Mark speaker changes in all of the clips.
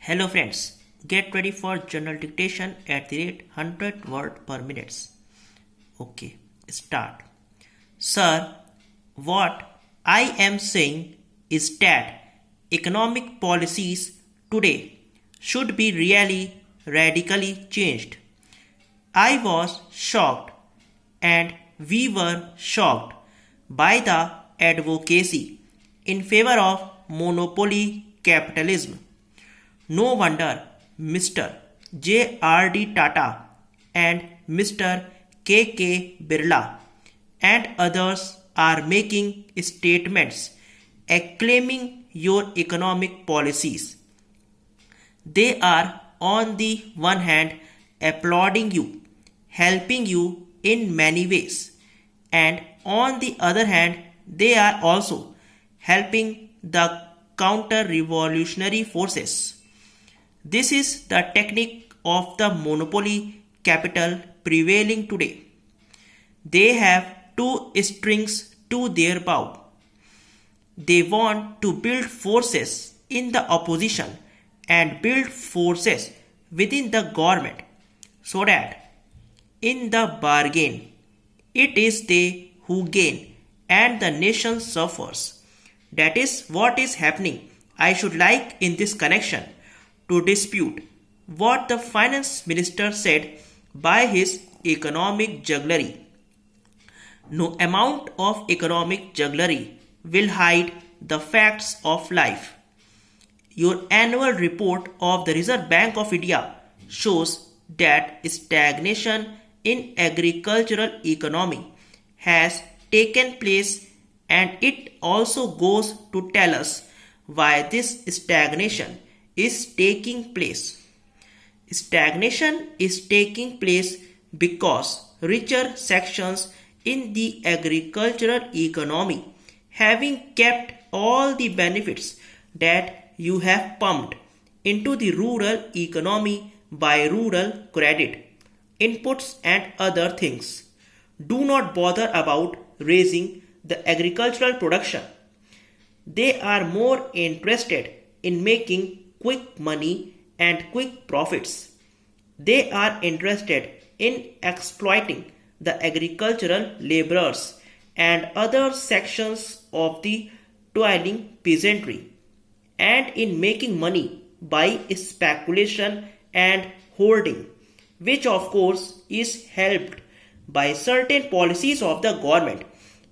Speaker 1: Hello friends, get ready for journal dictation at the rate 100 word per minute. Okay, start. Sir, what I am saying is that economic policies today should be really radically changed. I was shocked and we were shocked by the advocacy in favor of monopoly capitalism. No wonder Mr. J.R.D. Tata and Mr. K.K. Birla and others are making statements acclaiming your economic policies. They are, on the one hand, applauding you, helping you in many ways, and on the other hand, they are also helping the counter revolutionary forces. This is the technique of the monopoly capital prevailing today. They have two strings to their bow. They want to build forces in the opposition and build forces within the government so that in the bargain it is they who gain and the nation suffers. That is what is happening. I should like in this connection to dispute what the finance minister said by his economic jugglery. No amount of economic jugglery will hide the facts of life. Your annual report of the Reserve Bank of India shows that stagnation in agricultural economy has taken place, and it also goes to tell us why this stagnation is taking place. Stagnation is taking place because richer sections in the agricultural economy, having kept all the benefits that you have pumped into the rural economy by rural credit, inputs, and other things, do not bother about raising the agricultural production. They are more interested in making quick money and quick profits. They are interested in exploiting the agricultural laborers and other sections of the toiling peasantry, and in making money by speculation and hoarding, which of course is helped by certain policies of the government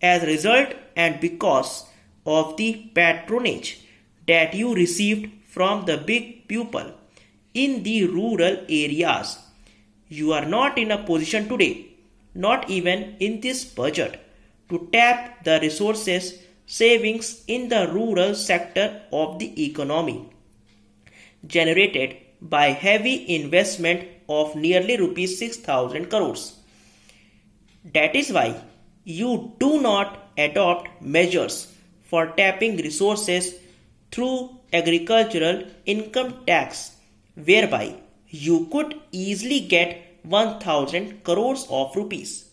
Speaker 1: as a result and because of the patronage that you received from the big people in the rural areas. You are not in a position today, not even in this budget, to tap the resources savings in the rural sector of the economy generated by heavy investment of nearly rupees 6,000 crores. That is why you do not adopt measures for tapping resources through agricultural income tax, whereby you could easily get 1,000 crores of rupees.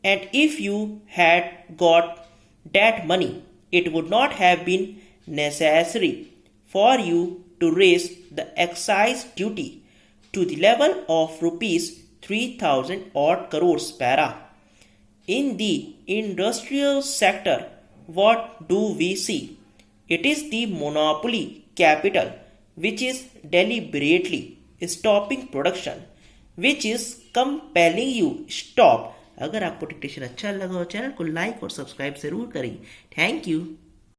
Speaker 1: And if you had got that money, it would not have been necessary for you to raise the excise duty to the level of rupees 3,000 odd crores para. In the industrial sector, what do we see? It is the monopoly capital which is deliberately stopping production, which is compelling you stop. अगर आपको dictation अच्छा लगा हो channel को like और subscribe जरूर करें. Thank you.